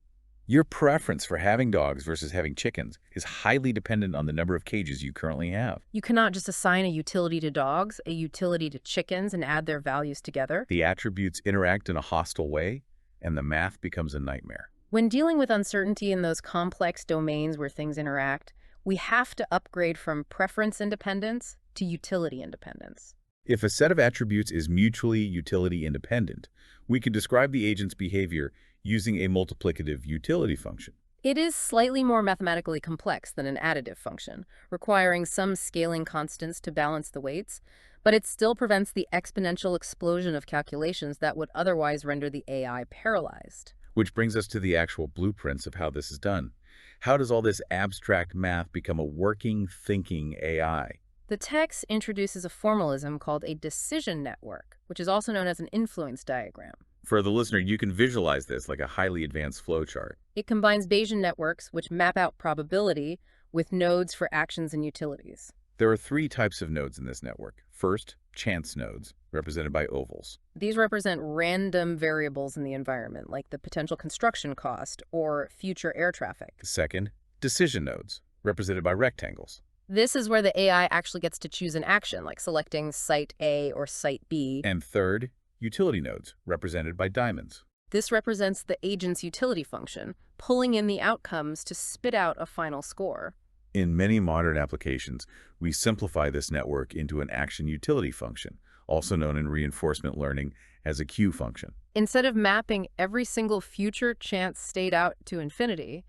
Speaker 1: Your preference for having dogs versus having chickens is highly dependent on the number of cages you currently have.
Speaker 2: You cannot just assign a utility to dogs, a utility to chickens, and add their values together.
Speaker 1: The attributes interact in a hostile way, and the math becomes a nightmare.
Speaker 2: When dealing with uncertainty in those complex domains where things interact, we have to upgrade from preference independence to utility independence.
Speaker 1: If a set of attributes is mutually utility independent, we can describe the agent's behavior using a multiplicative utility function.
Speaker 2: It is slightly more mathematically complex than an additive function, requiring some scaling constants to balance the weights, but it still prevents the exponential explosion of calculations that would otherwise render the AI paralyzed.
Speaker 1: Which brings us to the actual blueprints of how this is done. How does all this abstract math become a working, thinking AI?
Speaker 2: The text introduces a formalism called a decision network, which is also known as an influence diagram.
Speaker 1: For the listener, you can visualize this like a highly advanced flowchart.
Speaker 2: It combines Bayesian networks, which map out probability, with nodes for actions and utilities.
Speaker 1: There are three types of nodes in this network. First, chance nodes, represented by ovals.
Speaker 2: These represent random variables in the environment, like the potential construction cost or future air traffic.
Speaker 1: Second, decision nodes, represented by rectangles.
Speaker 2: This is where the AI actually gets to choose an action, like selecting Site A or Site B.
Speaker 1: And third, utility nodes, represented by diamonds.
Speaker 2: This represents the agent's utility function, pulling in the outcomes to spit out a final score.
Speaker 1: In many modern applications, we simplify this network into an action utility function, also known in reinforcement learning as a Q function.
Speaker 2: Instead of mapping every single future chance state out to infinity,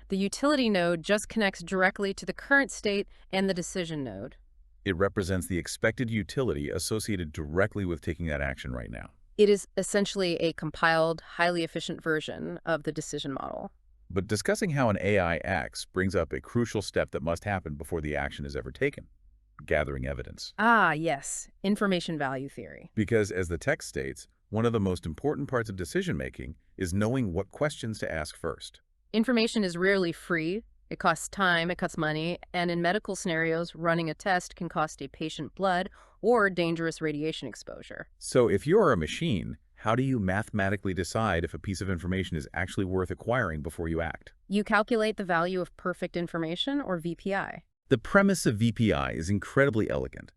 Speaker 2: the utility node just connects directly to the current state and the decision node.
Speaker 1: It represents the expected utility associated directly with taking that action right now.
Speaker 2: It is essentially a compiled, highly efficient version of the decision model.
Speaker 1: But discussing how an AI acts brings up a crucial step that must happen before the action is ever taken: gathering evidence.
Speaker 2: Ah, yes, information value theory.
Speaker 1: Because, as the text states, one of the most important parts of decision-making is knowing what questions to ask first.
Speaker 2: Information is rarely free. It costs time, it costs money, and in medical scenarios, running a test can cost a patient blood or dangerous radiation exposure.
Speaker 1: So if you are a machine, how do you mathematically decide if a piece of information is actually worth acquiring before you act?
Speaker 2: You calculate the value of perfect information, or VPI.
Speaker 1: The premise of VPI is incredibly elegant.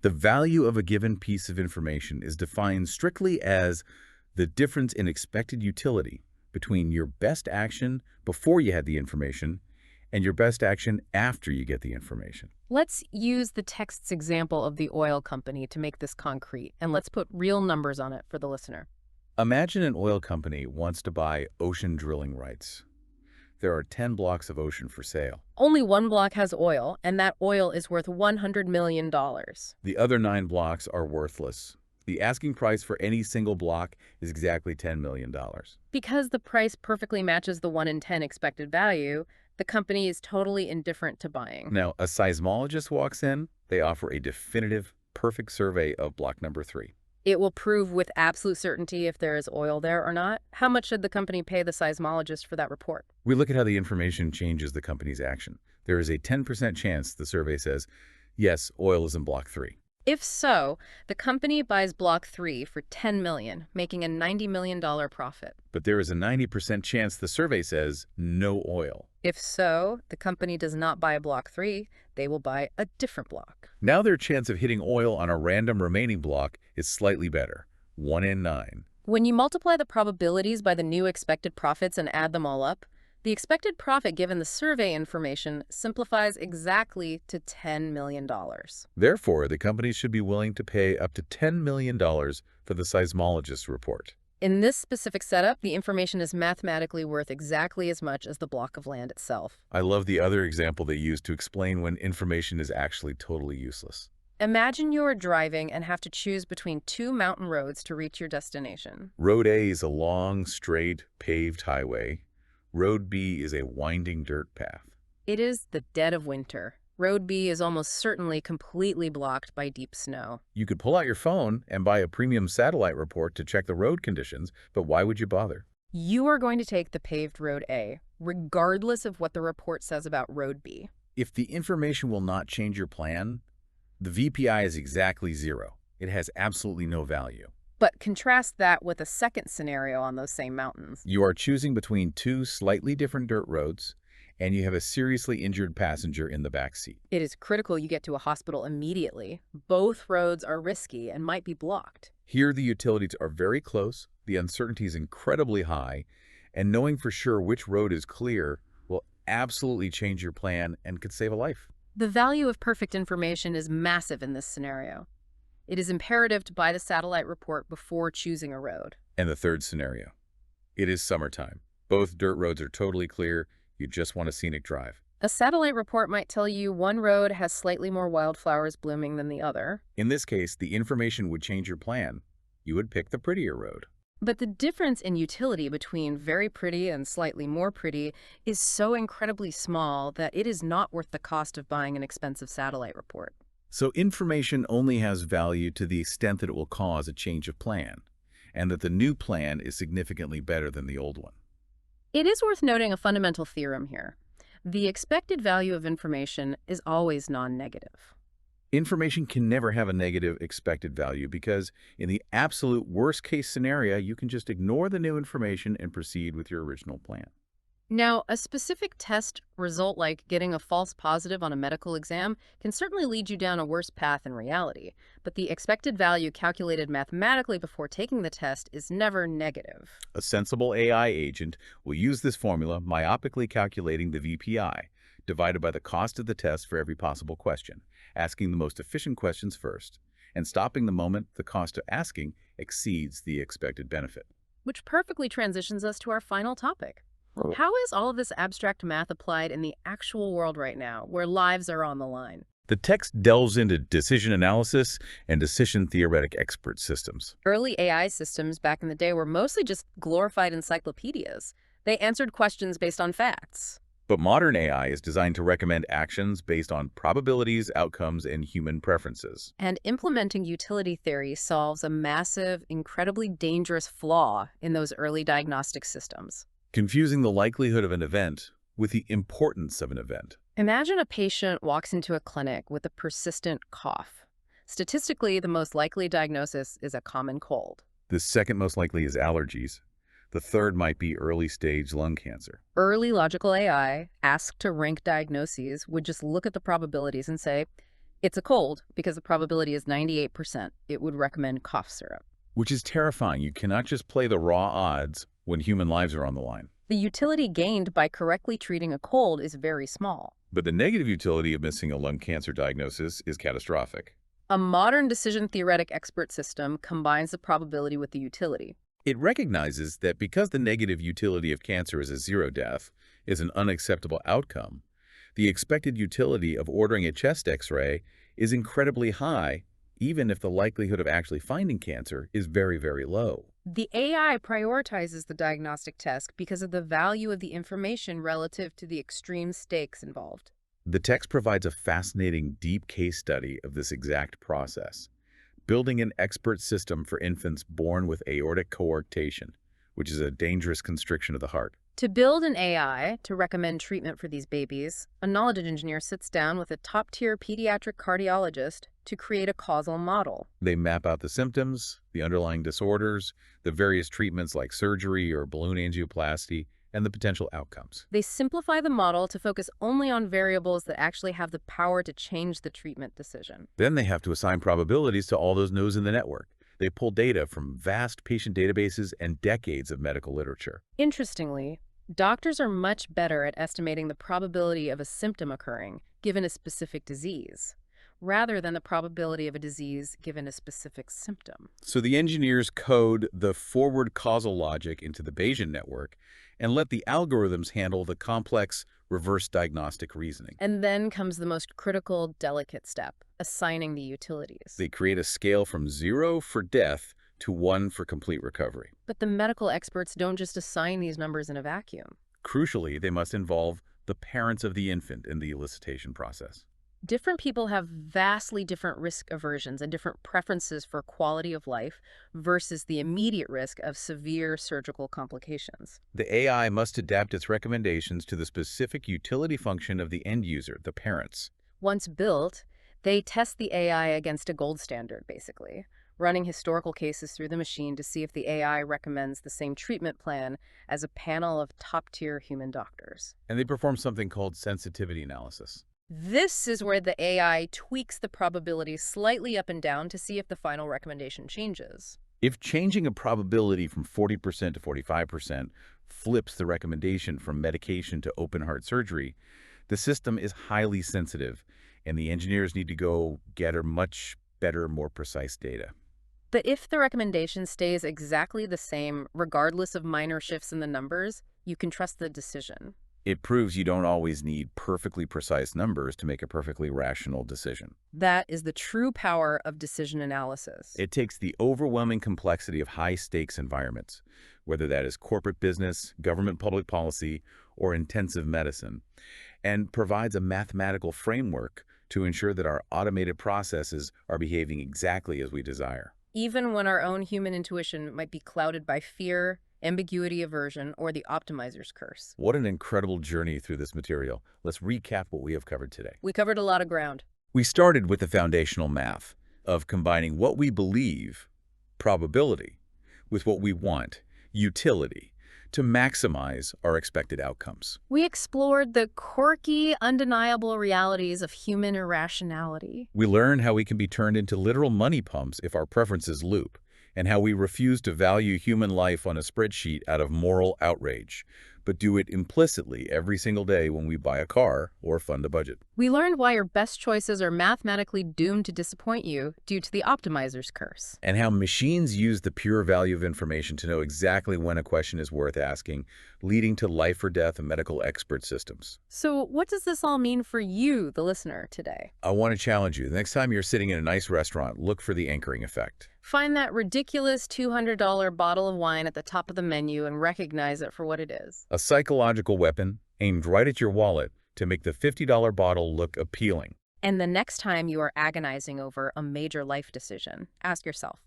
Speaker 1: The value of a given piece of information is defined strictly as the difference in expected utility between your best action before you had the information and your best action after you get the information.
Speaker 2: Let's use the text's example of the oil company to make this concrete, and let's put real numbers on it for the listener.
Speaker 1: Imagine an oil company wants to buy ocean drilling rights. There are 10 blocks of ocean for sale.
Speaker 2: Only one block has oil, and that oil is worth $100 million.
Speaker 1: The other 9 blocks are worthless. The asking price for any single block is exactly $10 million.
Speaker 2: Because the price perfectly matches the 1 in 10 expected value, the company is totally indifferent to buying.
Speaker 1: Now, a seismologist walks in, they offer a definitive, perfect survey of block number 3.
Speaker 2: It will prove with absolute certainty if there is oil there or not. How much should the company pay the seismologist for that report?
Speaker 1: We look at how the information changes the company's action. There is a 10% chance the survey says, yes, oil is in block 3.
Speaker 2: If so, the company buys block 3 for $10 million, making a $90 million profit.
Speaker 1: But there is a 90% chance the survey says no oil.
Speaker 2: If so, the company does not buy block 3, they will buy a different block.
Speaker 1: Now their chance of hitting oil on a random remaining block is slightly better, 1 in 9.
Speaker 2: When you multiply the probabilities by the new expected profits and add them all up, the expected profit given the survey information simplifies exactly to $10 million.
Speaker 1: Therefore, the company should be willing to pay up to $10 million for the seismologist's report.
Speaker 2: In this specific setup, the information is mathematically worth exactly as much as the block of land itself.
Speaker 1: I love the other example they use to explain when information is actually totally useless.
Speaker 2: Imagine you are driving and have to choose between 2 mountain roads to reach your destination.
Speaker 1: Road A is a long, straight, paved highway. Road B is a winding dirt path.
Speaker 2: It is the dead of winter. Road B is almost certainly completely blocked by deep snow.
Speaker 1: You could pull out your phone and buy a premium satellite report to check the road conditions, but why would you bother?
Speaker 2: You are going to take the paved Road A, regardless of what the report says about Road B.
Speaker 1: If the information will not change your plan, the VPI is exactly 0. It has absolutely no value.
Speaker 2: But contrast that with a second scenario on those same mountains.
Speaker 1: You are choosing between 2 slightly different dirt roads, and you have a seriously injured passenger in the back seat.
Speaker 2: It is critical you get to a hospital immediately. Both roads are risky and might be blocked.
Speaker 1: Here, the utilities are very close, the uncertainty is incredibly high, and knowing for sure which road is clear will absolutely change your plan and could save a life.
Speaker 2: The value of perfect information is massive in this scenario. It is imperative to buy the satellite report before choosing a road.
Speaker 1: And the third scenario. It is summertime. Both dirt roads are totally clear. You just want a scenic drive.
Speaker 2: A satellite report might tell you one road has slightly more wildflowers blooming than the other.
Speaker 1: In this case, the information would change your plan. You would pick the prettier road.
Speaker 2: But the difference in utility between very pretty and slightly more pretty is so incredibly small that it is not worth the cost of buying an expensive satellite report.
Speaker 1: So information only has value to the extent that it will cause a change of plan, and that the new plan is significantly better than the old one.
Speaker 2: It is worth noting a fundamental theorem here. The expected value of information is always non-negative.
Speaker 1: Information can never have a negative expected value because in the absolute worst-case scenario, you can just ignore the new information and proceed with your original plan.
Speaker 2: Now, a specific test result like getting a false positive on a medical exam can certainly lead you down a worse path in reality, but the expected value calculated mathematically before taking the test is never negative.
Speaker 1: A sensible AI agent will use this formula, myopically calculating the VPI, divided by the cost of the test for every possible question, asking the most efficient questions first, and stopping the moment the cost of asking exceeds the expected benefit.
Speaker 2: Which perfectly transitions us to our final topic. How is all of this abstract math applied in the actual world right now, where lives are on the line?
Speaker 1: The text delves into decision analysis and decision theoretic expert systems.
Speaker 2: Early AI systems back in the day were mostly just glorified encyclopedias. They answered questions based on facts.
Speaker 1: But modern AI is designed to recommend actions based on probabilities, outcomes, and human preferences.
Speaker 2: And implementing utility theory solves a massive, incredibly dangerous flaw in those early diagnostic systems.
Speaker 1: Confusing the likelihood of an event with the importance of an event.
Speaker 2: Imagine a patient walks into a clinic with a persistent cough. Statistically, the most likely diagnosis is a common cold.
Speaker 1: The second most likely is allergies. The third might be early-stage lung cancer.
Speaker 2: Early logical AI, asked to rank diagnoses, would just look at the probabilities and say, it's a cold because the probability is 98%. It would recommend cough syrup.
Speaker 1: Which is terrifying. You cannot just play the raw odds when human lives are on the line.
Speaker 2: The utility gained by correctly treating a cold is very small.
Speaker 1: But the negative utility of missing a lung cancer diagnosis is catastrophic.
Speaker 2: A modern decision-theoretic expert system combines the probability with the utility.
Speaker 1: It recognizes that because the negative utility of cancer is a zero death is an unacceptable outcome, the expected utility of ordering a chest X-ray is incredibly high, even if the likelihood of actually finding cancer is very, very low.
Speaker 2: The AI prioritizes the diagnostic test because of the value of the information relative to the extreme stakes involved.
Speaker 1: The text provides a fascinating, deep case study of this exact process, building an expert system for infants born with aortic coarctation, which is a dangerous constriction of the heart.
Speaker 2: To build an AI to recommend treatment for these babies, a knowledge engineer sits down with a top-tier pediatric cardiologist to create a causal model.
Speaker 1: They map out the symptoms, the underlying disorders, the various treatments like surgery or balloon angioplasty, and the potential outcomes.
Speaker 2: They simplify the model to focus only on variables that actually have the power to change the treatment decision.
Speaker 1: Then they have to assign probabilities to all those nodes in the network. They pull data from vast patient databases and decades of medical literature.
Speaker 2: Interestingly, doctors are much better at estimating the probability of a symptom occurring given a specific disease, rather than the probability of a disease given a specific symptom.
Speaker 1: So the engineers code the forward causal logic into the Bayesian network and let the algorithms handle the complex reverse diagnostic reasoning.
Speaker 2: And then comes the most critical, delicate step, assigning the utilities.
Speaker 1: They create a scale from 0 for death to 1 for complete recovery.
Speaker 2: But the medical experts don't just assign these numbers in a vacuum.
Speaker 1: Crucially, they must involve the parents of the infant in the elicitation process.
Speaker 2: Different people have vastly different risk aversions and different preferences for quality of life versus the immediate risk of severe surgical complications.
Speaker 1: The AI must adapt its recommendations to the specific utility function of the end user, the parents.
Speaker 2: Once built, they test the AI against a gold standard, basically, running historical cases through the machine to see if the AI recommends the same treatment plan as a panel of top-tier human doctors.
Speaker 1: And they perform something called sensitivity analysis.
Speaker 2: This is where the AI tweaks the probability slightly up and down to see if the final recommendation changes.
Speaker 1: If changing a probability from 40% to 45% flips the recommendation from medication to open heart surgery, the system is highly sensitive, and the engineers need to go get a much better, more precise data.
Speaker 2: But if the recommendation stays exactly the same, regardless of minor shifts in the numbers, you can trust the decision.
Speaker 1: It proves you don't always need perfectly precise numbers to make a perfectly rational decision.
Speaker 2: That is the true power of decision analysis.
Speaker 1: It takes the overwhelming complexity of high-stakes environments, whether that is corporate business, government public policy, or intensive medicine, and provides a mathematical framework to ensure that our automated processes are behaving exactly as we desire.
Speaker 2: Even when our own human intuition might be clouded by fear, ambiguity aversion, or the optimizer's curse.
Speaker 1: What an incredible journey through this material. Let's recap what we have covered today.
Speaker 2: We covered a lot of ground.
Speaker 1: We started with the foundational math of combining what we believe, probability, with what we want, utility, to maximize our expected outcomes.
Speaker 2: We explored the quirky, undeniable realities of human irrationality.
Speaker 1: We learned how we can be turned into literal money pumps if our preferences loop, and how we refuse to value human life on a spreadsheet out of moral outrage, but do it implicitly every single day when we buy a car or fund a budget.
Speaker 2: We learned why your best choices are mathematically doomed to disappoint you due to the optimizer's curse.
Speaker 1: And how machines use the pure value of information to know exactly when a question is worth asking, leading to life or death of medical expert systems.
Speaker 2: So what does this all mean for you, the listener, today?
Speaker 1: I want to challenge you. The next time you're sitting in a nice restaurant, look for the anchoring effect.
Speaker 2: Find that ridiculous $200 bottle of wine at the top of the menu and recognize it for what it is.
Speaker 1: A psychological weapon aimed right at your wallet to make the $50 bottle look appealing.
Speaker 2: And the next time you are agonizing over a major life decision, ask yourself,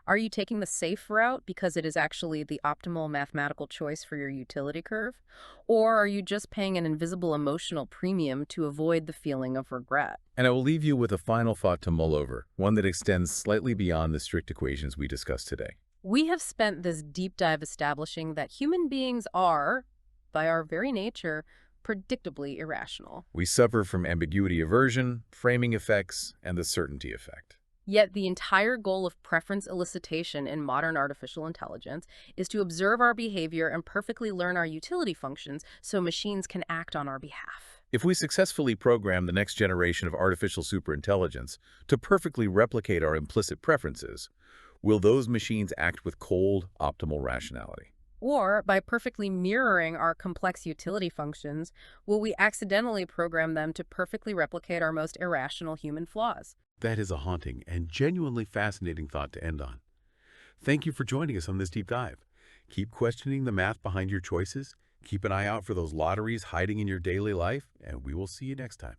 Speaker 2: are you taking the safe route because it is actually the optimal mathematical choice for your utility curve? Or are you just paying an invisible emotional premium to avoid the feeling of regret?
Speaker 1: And I will leave you with a final thought to mull over, one that extends slightly beyond the strict equations we discussed today.
Speaker 2: We have spent this deep dive establishing that human beings are, by our very nature, predictably irrational.
Speaker 1: We suffer from ambiguity aversion, framing effects, and the certainty effect.
Speaker 2: Yet the entire goal of preference elicitation in modern artificial intelligence is to observe our behavior and perfectly learn our utility functions so machines can act on our behalf.
Speaker 1: If we successfully program the next generation of artificial superintelligence to perfectly replicate our implicit preferences, will those machines act with cold, optimal rationality?
Speaker 2: Or, by perfectly mirroring our complex utility functions, will we accidentally program them to perfectly replicate our most irrational human flaws?
Speaker 1: That is a haunting and genuinely fascinating thought to end on. Thank you for joining us on this deep dive. Keep questioning the math behind your choices, keep an eye out for those lotteries hiding in your daily life, and we will see you next time.